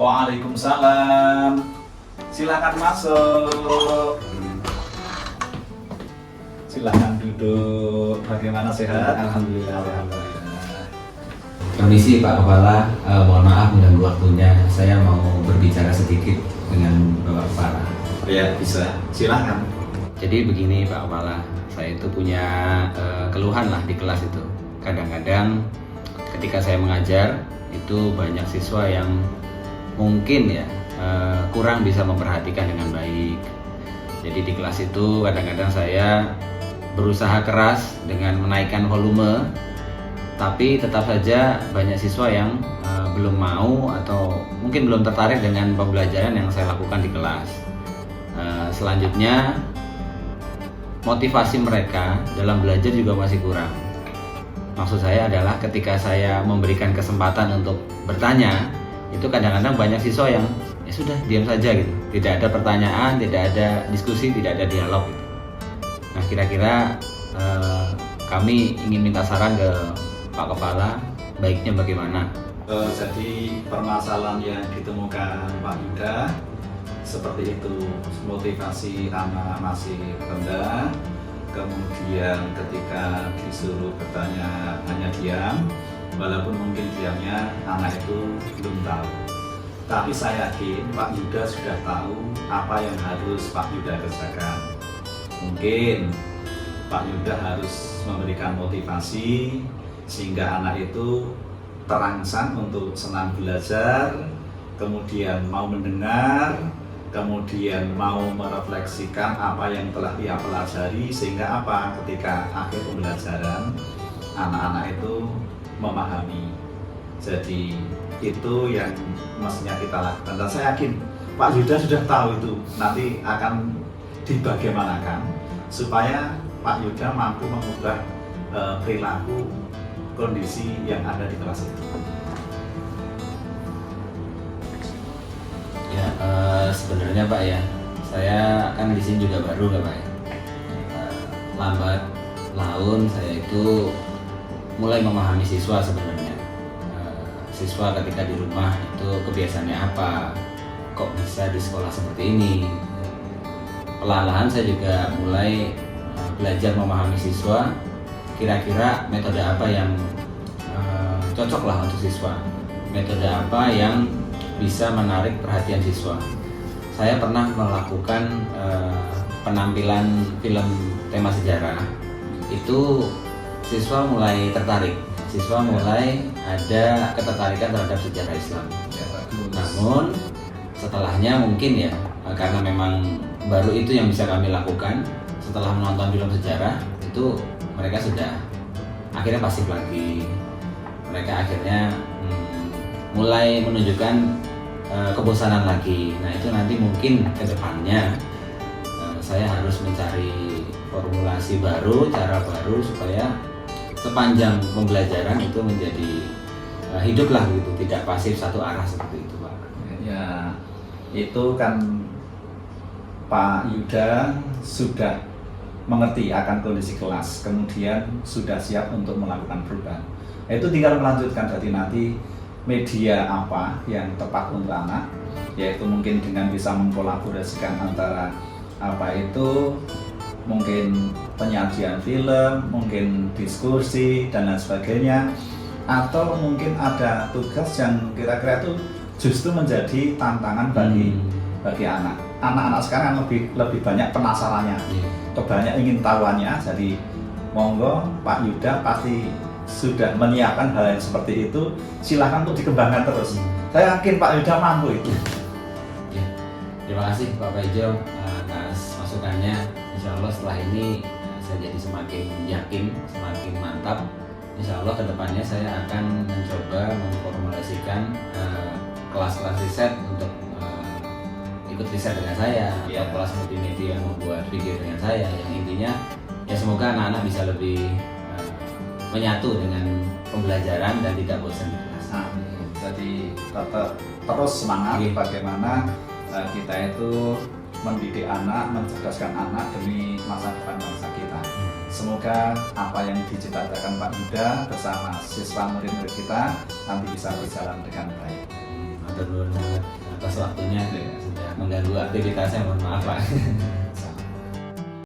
Waalaikumsalam. Silakan masuk. Silakan duduk. Bagaimana, sehat? Alhamdulillah. Permisi Pak Kepala, mohon maaf mengganggu waktunya. Saya mau berbicara sedikit dengan Bapak Kepala. Ya, bisa. Silakan. Jadi begini Pak Kepala, saya itu punya keluhan lah di kelas itu. Kadang-kadang ketika saya mengajar itu banyak siswa yang mungkin ya kurang bisa memperhatikan dengan baik. Jadi di kelas itu kadang-kadang saya berusaha keras dengan menaikkan volume, tapi tetap saja banyak siswa yang belum mau atau mungkin belum tertarik dengan pembelajaran yang saya lakukan di kelas. Selanjutnya motivasi mereka dalam belajar juga masih kurang. Maksud saya adalah ketika saya memberikan kesempatan untuk bertanya, itu kadang-kadang banyak siswa yang ya sudah diam saja gitu, tidak ada pertanyaan, tidak ada diskusi, tidak ada dialog gitu. Nah kira-kira kami ingin minta saran ke Pak Kepala, baiknya bagaimana? Jadi permasalahan yang ditemukan Pak Yuda seperti itu, motivasi anak masih rendah, kemudian ketika disuruh bertanya hanya diam, walaupun mungkin diamnya anak itu belum tahu. Tapi saya yakin Pak Yuda sudah tahu apa yang harus Pak Yuda kerjakan. Mungkin Pak Yuda harus memberikan motivasi sehingga anak itu terangsang untuk senang belajar, kemudian mau mendengar, kemudian mau merefleksikan apa yang telah ia pelajari, sehingga apa ketika akhir pembelajaran anak-anak itu memahami. Jadi itu yang mestinya kita lakukan, dan saya yakin Pak Yuda sudah tahu itu nanti akan dibagaimanakan supaya Pak Yuda mampu mengubah perilaku kondisi yang ada di kelas itu. Ya sebenarnya Pak ya, saya kan di sini juga baru Pak ya. Lambat laun saya itu mulai memahami siswa sebenarnya. Siswa ketika di rumah itu kebiasaannya apa, kok bisa di sekolah seperti ini. Perlahan-lahan saya juga mulai belajar memahami siswa, kira-kira metode apa yang cocok lah untuk siswa, metode apa yang bisa menarik perhatian siswa. Saya pernah melakukan penampilan film tema sejarah, itu siswa mulai tertarik, siswa mulai ada ketertarikan terhadap sejarah Islam. Namun setelahnya mungkin ya, karena memang baru itu yang bisa kami lakukan, setelah menonton film sejarah itu mereka sudah akhirnya pasif lagi. Mereka akhirnya mulai menunjukkan kebosanan lagi. Nah itu nanti mungkin ke depannya saya harus mencari formulasi baru, cara baru supaya sepanjang pembelajaran itu menjadi hiduplah gitu, tidak pasif satu arah seperti itu Pak. Ya, itu kan Pak Yuda sudah mengerti akan kondisi kelas, kemudian sudah siap untuk melakukan perubahan. Itu tinggal melanjutkan, jadi nanti media apa yang tepat untuk anak, yaitu mungkin dengan bisa mengkolaborasikan antara apa itu mungkin penyajian film, mungkin diskusi dan lain sebagainya, atau mungkin ada tugas yang kira-kira itu justru menjadi tantangan bagi anak. Anak-anak sekarang lebih banyak penasarannya, banyak ingin tahuannya. Jadi monggo Pak Yuda pasti sudah menyiapkan hal yang seperti itu. Silahkan untuk dikembangkan terus. Saya yakin Pak Yuda mampu itu. Ya, terima kasih Pak Paijo atas masukannya. Insya Allah setelah ini saya jadi semakin yakin, semakin mantap. Insya Allah kedepannya saya akan mencoba memformulasikan kelas-kelas riset untuk ikut riset dengan saya, atau kelas multimedia membuat video dengan saya, yang intinya ya semoga anak-anak bisa lebih menyatu dengan pembelajaran dan tidak bosan di kelas. Jadi tetap terus semangat bagaimana kita itu mendidik anak, mencerdaskan anak demi masa depan bangsa kita. Semoga apa yang diciptakan Pak Yuda bersama siswa murid-murid kita nanti bisa berjalan dengan baik. Matur nuwun banget atas waktunya, Ya, sudah. mengganggu aktivitasnya, mohon maaf Pak.